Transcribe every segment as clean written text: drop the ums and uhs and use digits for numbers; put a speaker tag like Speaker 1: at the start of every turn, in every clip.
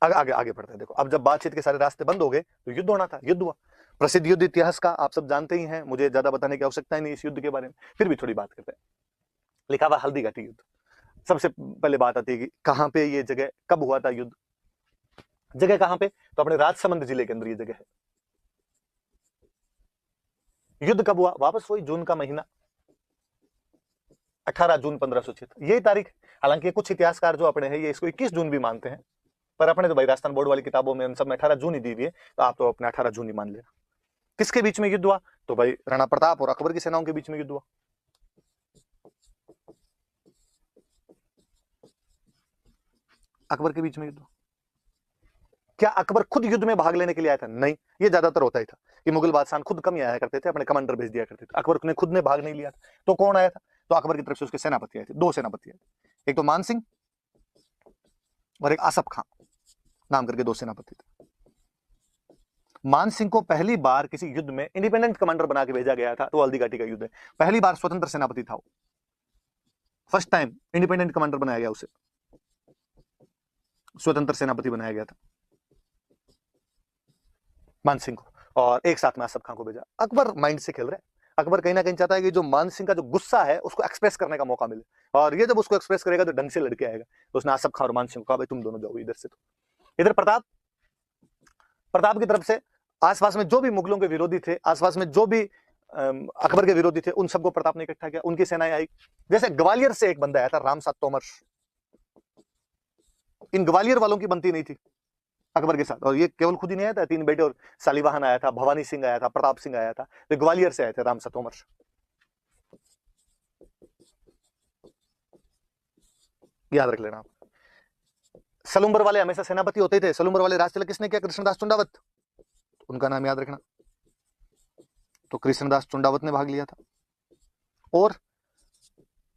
Speaker 1: आगे आगे आगे बढ़ते हैं। देखो, अब जब बातचीत के सारे रास्ते बंद हो गए तो युद्ध होना था, युद्ध हुआ। प्रसिद्ध युद्ध इतिहास का आप सब जानते ही हैं, मुझे ज्यादा बताने की आवश्यकता ही नहीं इस युद्ध के बारे में, फिर भी थोड़ी बात करते हैं। लिखा हुआ हल्दी घाटी युद्ध। सबसे पहले बात आती है कि कहां पे ये जगह, कब हुआ था युद्ध। जगह कहां पे, तो अपने राजसमंद जिले के अंदर ये जगह है। युद्ध कब हुआ, वापस वही जून का महीना, 18 जून 1576, यही तारीख। हालांकि कुछ इतिहासकार जो अपने हैं ये इसको 21 जून भी मानते हैं, पर अपने तो भाई राजस्थान बोर्ड वाली किताबों में उन सब में 18 जून ही दी हुई है, तो आप तो अपने 18 जून ही मान लेना। किसके बीच में युद्ध हुआ, तो भाई राणा प्रताप और अकबर की सेनाओं के बीच में युद्ध हुआ। अकबर के बीच में युद्ध हुआ। क्या अकबर खुद युद्ध में भाग लेने के लिए आया था, नहीं। ये ज्यादातर होता ही था कि मुगल बादशाह खुद कम ही आया करते थे, अपने कमांडर भेज दिया करते थे। अकबर ने खुद ने भाग नहीं लिया था, तो कौन आया था, तो अकबर की तरफ से उसके सेनापति आए थे, दो सेनापति आए थे, एक तो मान सिंह और एक आसफ खां नाम करके दो सेनापति थे। मान सिंह को पहली बार किसी युद्ध में इंडिपेंडेंट कमांडर बना के भेजा गया था, तो हल्दी घाटी का युद्ध है। पहली बार स्वतंत्र सेनापति था वो, फर्स्ट टाइम इंडिपेंडेंट कमांडर बनाया गया, उसे स्वतंत्र सेनापति बनाया गया था मान सिंह को, और एक साथ में आसफ खां को भेजा। अकबर माइंड से खेल रहे हैं, अकबर कहीं ना कहीं चाहता है कि जो मान सिंह का जो गुस्सा है उसको एक्सप्रेस करने का मौका मिले, और ये जब उसको एक्सप्रेस करेगा तो ढंग से लड़के आएगा। तो उसने आसफ खां और मान सिंह को कहा, भाई तुम दोनों जाओ इधर से। तो इधर प्रताप, प्रताप की तरफ से आसपास में जो भी मुगलों के विरोधी थे, आसपास में जो भी अकबर के विरोधी थे, उन सबको प्रताप ने इकट्ठा किया, उनकी सेनाएं आई। जैसे ग्वालियर से एक बंदा आया था, रामसात तोमर। इन ग्वालियर वालों की बनती नहीं थी अकबर के साथ, और ये केवल खुद ही नहीं आया था, तीन बेटे और सालीवाहन आया था, भवानी सिंह आया था, प्रताप सिंह आया था, तो ग्वालियर से आए थे रामसात तोमर। याद रख लेना आप। सलूम्बर वाले हमेशा सेनापति होते थे, सलूम्बर वाले राज तिलक किसने किया, कृष्णदास चुंडावत, उनका नाम याद रखना। तो कृष्णदास चुंडावत ने भाग लिया था। और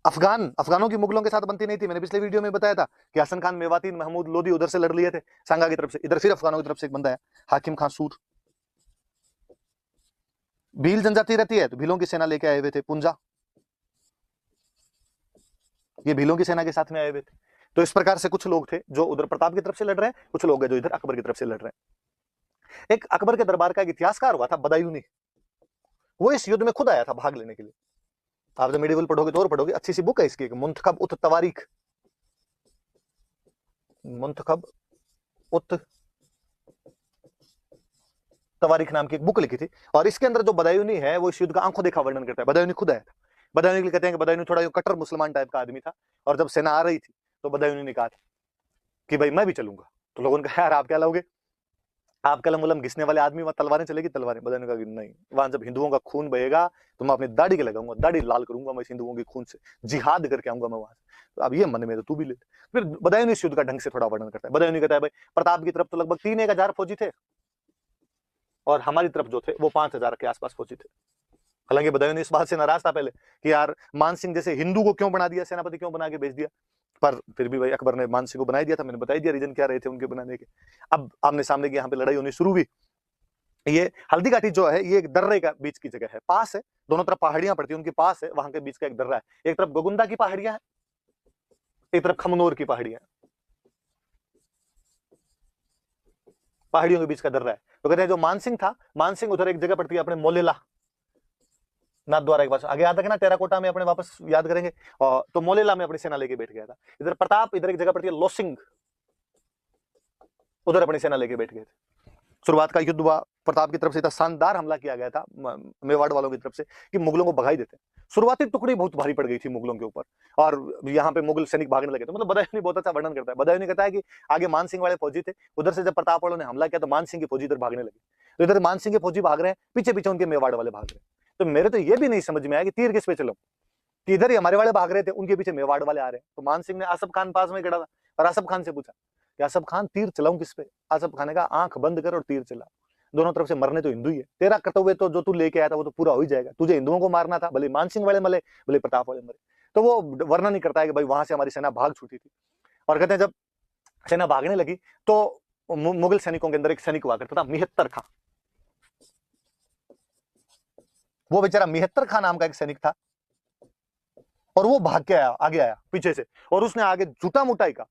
Speaker 1: अफगानों की मुगलों के साथ बनती नहीं थी। मैंने पिछले वीडियो में बताया था कि हसन खान मेवाती, महमूद लोदी उधर से लड़ लिए थे सांगा की तरफ से, इधर फिर अफगानों की तरफ से एक बंदा है हाकिम खान सूर। भील जनजाति रहती है, तो भीलों की सेना लेके आए हुए थे पुंजा, ये भीलों की सेना के साथ में आए हुए थे। तो इस प्रकार से कुछ लोग थे जो उधर प्रताप की तरफ से लड़ रहे हैं, कुछ लोग हैं जो इधर अकबर की तरफ से लड़ रहे हैं। एक अकबर के दरबार का एक इतिहासकार हुआ था बदायूनी, वो इस युद्ध में खुद आया था भाग लेने के लिए। आप जब मेडिवल पढ़ोगे तो और पढ़ोगे, अच्छी सी बुक है इसकी, मुंतखब उत तवारीख, मुंतखब उत तवारीख नाम की एक बुक लिखी थी, और इसके अंदर जो बदायूनी है वो इस युद्ध का आंखों देखा वर्णन करता है। बदायूनी खुद आया था। बदायूनी के लिए कहते हैं कि बदायूनी थोड़ा कट्टर मुसलमान टाइप का आदमी था, और जब सेना आ रही थी तो बदायूनी ने कहा था कि भाई मैं भी चलूंगा। तो लोगों ने कहा यार आप क्या लाओगे, आप कलम वलम घिसने वाले आदमी, वहां तलवारें चलेगी, तलवारें। बदायूनी कहा कि नहीं, वहां जब हिंदुओं का खून बहेगा तो मैं अपनी दाढ़ी के लगाऊंगा, दाढ़ी लाल करूंगा मैं हिंदुओं के खून से, जिहाद करके आऊंगा मैं वहां से। तो अब ये मन में तो तू भी ले। फिर बदायूनी इस युद्ध का ढंग से थोड़ा वर्णन करता है। बदायूनी कहता है भाई प्रताप की तरफ तो लगभग 3-1 हजार फौजी थे, और हमारी तरफ जो थे वो 5,000 के आसपास फौजी थे। हालांकि बदायूनी इस बात से नाराज था पहले कि यार मान सिंह जैसे हिंदू को क्यों बना दिया, सेनापति क्यों बना के भेज दिया, पर फिर भी भाई अकबर ने मान सिंह को बना दिया था। मैंने बता दिया रीजन क्या रहे थे उनके बनाने के। अब आमने सामने की यहाँ पे लड़ाई होनी शुरू हुई। ये हल्दी घाटी जो है ये एक दर्रे का बीच की जगह है, पास है, दोनों तरफ पहाड़ियां पड़ती है, उनके पास है, वहां के बीच का एक दर्रा है। एक तरफ गोगुंदा की पहाड़ियां है, एक तरफ खमनोर की पहाड़ियां है, पहाड़ियों के बीच का दर्रा है। तो कहते हैं जो मानसिंह था, मानसिंह उधर एक जगह पड़ती है अपने मोलेला नाथ द्वारा के पास, आगे याद रखना, टेराकोटा में अपने वापस याद करेंगे। और तो मोलेला में अपनी सेना लेके बैठ गया था। इधर प्रताप, इधर एक जगह पड़ती है लोसिंग, उधर अपनी सेना लेके बैठ गए थे। शुरुआत का युद्ध हुआ, प्रताप की तरफ से इतना शानदार हमला किया गया था मेवाड़ वालों की तरफ से कि मुगलों को भगाई देते। शुरुआती टुकड़ी बहुत भारी पड़ गई थी मुगलों के ऊपर, और यहाँ पे मुगल सैनिक भागने लगे। तो मतलब बदायूनी बहुत अच्छा वर्णन करता है। बदायूनी कहता है कि आगे मान सिंह वाले फौजी थे, उधर से जब प्रताप वालों ने हमला किया तो मान सिंह के फौजी इधर भागने लगे। तो इधर मान सिंह के फौजी भाग रहे हैं, पीछे पीछे उनके मेवाड़ वाले भाग रहे हैं। तो मेरे तो ये भी नहीं समझ में आया कि तीर किस पे चलो, कि इधर ही हमारे वाले भाग रहे थे, उनके पीछे मेवाड़ वाले आ रहे हैं। तो मान सिंह ने आसफ खान पास में खड़ा था, और आसफ खान से पूछा कि आसफ खान तीर चलाऊं किस पे। आसफ खान ने कहा आंख बंद कर और तीर चला, दोनों तरफ से मरने तो हिंदू ही है, तेरा कर्तव्य तो जो तू लेके आया था वो तो पूरा हो ही जाएगा, तुझे हिंदुओं को मारना था, भले मान सिंह वाले मरे भले प्रताप वाले मरे। तो वो वर्णन नहीं करता है कि भाई वहां से हमारी सेना भाग छूटी थी। और कहते हैं जब सेना भागने लगी तो मुगल सैनिकों के अंदर एक सैनिक हुआ करता था मिहत्तर खां। वो बेचारा मिहत्तर खां नाम का एक सैनिक था, और वो भाग के आया, आगे आया पीछे से, और उसने आगे झूठा मुटाई का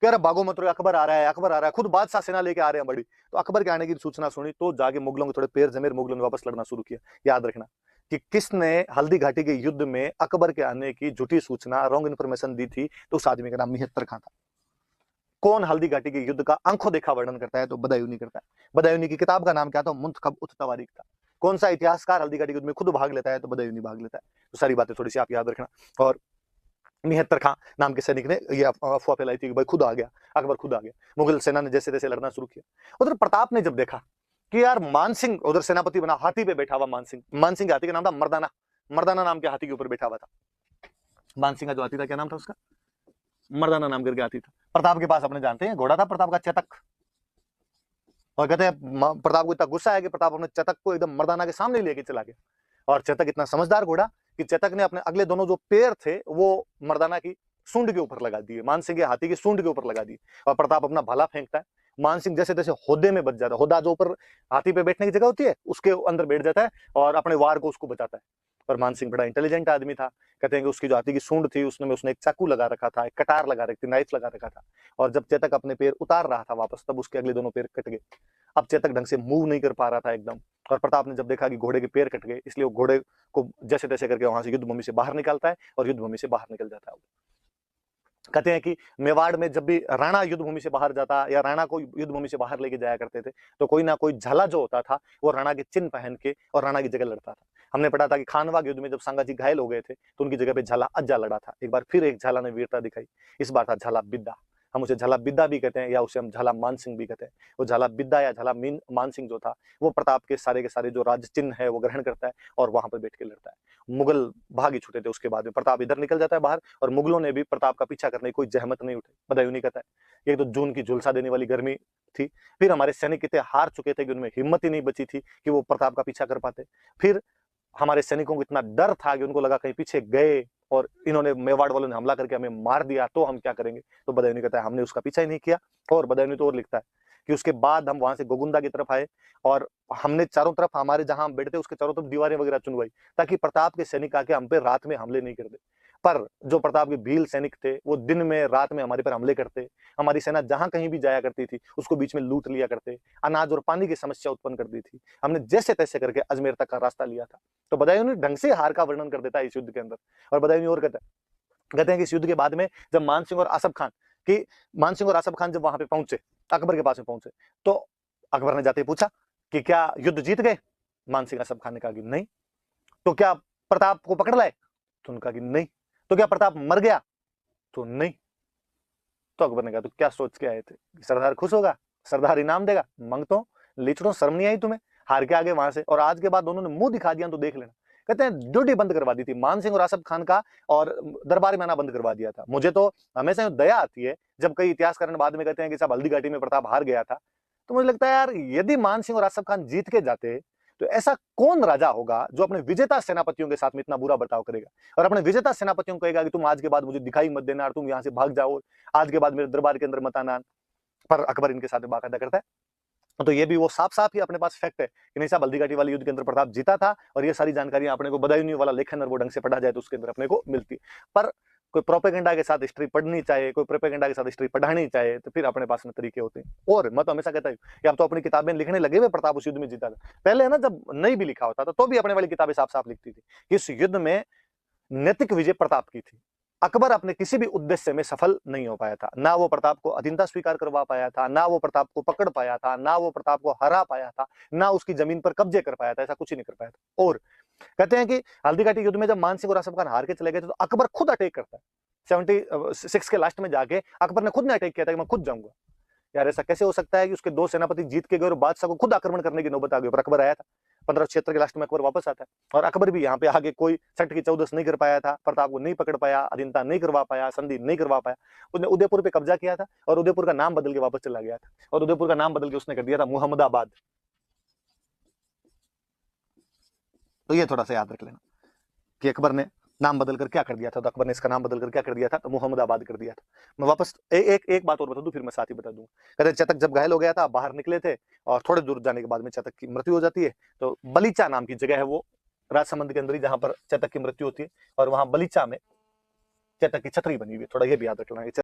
Speaker 1: कह रहा भागो मत, अकबर आ रहा है, अकबर आ रहा है, खुद बादशाह सेना लेके आ रहे हैं बड़ी। तो अकबर के आने की सूचना सुनी तो जाके मुगलों के थोड़े पैर जमे, मुगलों ने वापस लड़ना शुरू किया। याद रखना कि किसने हल्दी घाटी के युद्ध में अकबर के आने की झूठी सूचना, रॉन्ग इन्फॉर्मेशन दी थी, तो उस आदमी का नाम मिहत्तर खां था। कौन हल्दी घाटी के युद्ध का आंखों देखा वर्णन करता है? तो बदायूनी करता है। बदायूनी की किताब का नाम क्या था? मुंतखब उत तवारीख था। कौन सा इतिहासकार हल्दी घाटी के युद्ध में खुद भाग लेता है? तो बदायूनी भाग लेता है। तो सारी बातें थोड़ी सी आप याद रखना। और मिहत्तर खां नाम के सैनिक ने ये अफवाह फैलाई थी कि भाई खुद आ गया, अकबर खुद आ गया। मुगल सेना ने जैसे तैसे लड़ना शुरू किया। उधर प्रताप ने जब देखा कि यार मानसिंह उधर सेनापति बना, हाथी पे बैठा हुआ मानसिंह, मानसिंह के हाथी का नाम था मर्दाना, मर्दाना नाम के हाथी के ऊपर बैठा हुआ था। मानसिंह का जो हाथी था क्या नाम था उसका? मर्दाना नाम करके हाथी था। प्रताप के पास अपने जानते हैं घोड़ा था प्रताप का, चेतक। और कहते हैं प्रताप को इतना गुस्सा है कि प्रताप अपने चेतक को एकदम मर्दाना के सामने लेके चला गया। और चेतक इतना समझदार घोड़ा कि चेतक ने अपने अगले दोनों जो पैर थे वो मर्दाना की सूंड के ऊपर लगा दिए, मानसिंह के हाथी की सूंड के ऊपर लगा दिए। और प्रताप अपना भाला फेंकता है, मानसिंह जैसे तैसे होदे में बच जाता है, होदा जो ऊपर हाथी पे बैठने की जगह होती है उसके अंदर बैठ जाता है और अपने वार को उसको बचाता है। पर मानसिंह बड़ा इंटेलिजेंट आदमी था। कहते हैं कि उसकी जो हाथी की सूंड थी उसने एक चाकू लगा रखा था, एक कटार लगा रखी थी, नाइफ लगा रखा था। और जब चेतक अपने पैर उतार रहा था वापस, तब उसके अगले दोनों पैर कट गए। अब चेतक ढंग से मूव नहीं कर पा रहा था एकदम। और प्रताप ने जब देखा कि घोड़े के पैर कट गए, इसलिए वो घोड़े को जैसे तैसे करके वहां से युद्ध भूमि से बाहर निकालता है और युद्ध भूमि से बाहर निकल जाता है। कहते हैं कि मेवाड़ में जब भी राणा युद्ध भूमि से बाहर जाता या राणा को युद्ध भूमि से बाहर लेके जाया करते थे, तो कोई ना कोई झाला जो होता था वो राणा के चिन्ह पहन के और राणा की जगह लड़ता था। हमने पढ़ा था कि खानवा युद्ध में जब संगाजी घायल हो गए थे तो उनकी जगह पे झाला अज्जा लड़ा था। एक बार फिर एक झाला ने वीरता दिखाई, इस बार था झाला बिद्दा। हम उसे झाला बिद्दा भी कहते हैं या उसे हम झाला मानसिंह भी कहते हैं। वो झाला बिद्दा या झाला मानसिंह जो था वो प्रताप के सारे जो राज चिन्ह है वो ग्रहण करता है और वहां पर बैठ के लड़ता है। मुगल भाग ही छूटे थे उसके बाद में, प्रताप इधर निकल जाता है बाहर और मुगलों ने भी प्रताप का पीछा करने की कोई जहमत नहीं उठाई। बदायूं कहता है, एक तो जून की झुलसा देने वाली गर्मी थी, फिर हमारे सैनिक इतने हार चुके थे कि उनमें हिम्मत ही नहीं बची थी कि वो प्रताप का पीछा कर पाते। फिर हमारे सैनिकों को इतना डर था कि उनको लगा कहीं पीछे गए और इन्होंने मेवाड़ वालों ने हमला करके हमें मार दिया तो हम क्या करेंगे। तो बदायूं कहता है हमने उसका पीछा ही नहीं किया। और बदायूं तो और लिखता है कि उसके बाद हम वहां से गोगुंदा की तरफ आए और हमने चारों तरफ हमारे जहां हम बैठते उसके चारों तरफ दीवारें वगैरह चुनवाई ताकि प्रताप के सैनिक आके हम पे रात में हमले नहीं कर दे। पर जो प्रताप के भील सैनिक थे वो दिन में रात में हमारे पर हमले करते, हमारी सेना जहां कहीं भी जाया करती थी उसको बीच में लूट लिया करते, अनाज और पानी की समस्या उत्पन्न कर दी थी। हमने जैसे तैसे करके अजमेर तक का रास्ता लिया था। तो बदायूं ने ढंग से हार का वर्णन कर देता है इस युद्ध के अंदर। और बदायूं और कहते हैं कि इस युद्ध के बाद में जब मानसिंह और आसफ खान जब वहां पे पहुंचे, अकबर के पास में पहुंचे, तो अकबर ने जाते पूछा कि क्या युद्ध जीत गए? मानसिंह आसफ खान ने कहा कि नहीं। तो क्या प्रताप को पकड़ लाए? तो उन्होंने कहा कि नहीं। तो क्या प्रताप मर गया? तो नहीं। तो अकबर ने कहा तो क्या सोच के आए थे? सरदार खुश होगा, सरदार इनाम देगा, मांगतो लीचड़ो, शर्म नहीं आई तुम्हें? हार के आगे वहां से, और आज के बाद दोनों ने मुंह दिखा दिया तो देख लेना। कहते हैं ड्यूटी बंद करवा दी थी मानसिंह और आसफ खान का, और दरबार में आना बंद करवा दिया था। मुझे तो हमेशा दया आती है जब कई इतिहासकार बाद में कहते हैं कि साहब हल्दी घाटी में प्रताप हार गया था, तो मुझे लगता है यार यदि मानसिंह और आसफ खान जीत के जाते तो ऐसा कौन राजा होगा जो अपने विजेता सेनापतियों के साथ में इतना बुरा बर्ताव करेगा और अपने विजेता सेनापतियों को कहेगा कि तुम आज के बाद मुझे दिखाई मत देना और तुम यहां से भाग जाओ, आज के बाद मेरे दरबार के अंदर मत आना। पर अकबर इनके साथ बाकायदा करता है। तो ये भी वो साफ साफ ही अपने पास फैक्ट है कि नहीं साहब हल्दी घाटी वाले युद्ध के अंदर प्रताप जीता था, और ये सारी जानकारियां अपने को बदायूं वाला लेखन और वो ढंग से पढ़ा जाए तो उसके अंदर अपने को मिलती है। पर कोई प्रोपेगेंडा के साथ हिस्ट्री पढ़नी चाहे, कोई प्रोपेगेंडा के साथ हिस्ट्री पढ़ानी चाहे, तो फिर अपने पास में तरीके होते हैं। और मैं तो हमेशा कहता हूं कि आप तो अपनी किताबें लिखने लगे हुए प्रताप उस युद्ध में जीता था। पहले है ना जब नहीं भी लिखा होता था तो भी अपने वाली किताबें साफ साफ लिखती थी कि इस युद्ध में नैतिक विजय प्रताप की थी। अकबर अपने किसी भी उद्देश्य में सफल नहीं हो पाया था, ना वो प्रताप को अधीनता स्वीकार करवा पाया था, ना वो प्रताप को पकड़ पाया था, ना वो प्रताप को हरा पाया था, ना उसकी जमीन पर कब्जे कर पाया था, ऐसा कुछ ही नहीं कर पाया था। और कहते हैं कि हल्दी घाटी युद्ध में जब मानसिंह और आसफ खान हार के चले गए थे तो अकबर खुद अटैक करता है। 76 के लास्ट में जाके अकबर ने खुद ने अटैक किया था कि मैं खुद जाऊंगा। यार ऐसा कैसे हो सकता है कि उसके दो सेनापति जीत के गए और बादशाह को खुद आक्रमण करने की नौबत आ गई, पर अकबर आया था। 1576 के लास्ट में अकबर वापस आता है और अकबर भी यहाँ पे आगे कोई सट की चौदस नहीं कर पाया था, प्रताप को नहीं पकड़ पाया, अधीनता नहीं करवा पाया, संधि नहीं करवा पाया। उसने उदयपुर पे कब्जा किया था और उदयपुर का नाम बदल के वापस चला गया था, और उदयपुर का नाम बदल के उसने कर दिया था मुहम्मदाबाद। तो ये थोड़ा सा याद रख लेना कि अकबर ने नाम बदल कर क्या कर दिया था। तो अकबर ने इसका नाम बदल कर क्या कर दिया था? तो मुहम्मदाबाद कर दिया था। मैं वापस एक बात और बता दूं, फिर मैं साथ ही बता दूंगा। कहते चेतक जब घायल हो गया था, बाहर निकले थे और थोड़े दूर जाने के बाद में चेतक की मृत्यु हो जाती है। तो बलीचा नाम की जगह है वो राजसमंद के अंदर ही, जहां पर चेतक की मृत्यु होती है, और वहां बलीचा में चेतक की छतरी बनी हुई है। थोड़ा ये भी याद रखना है।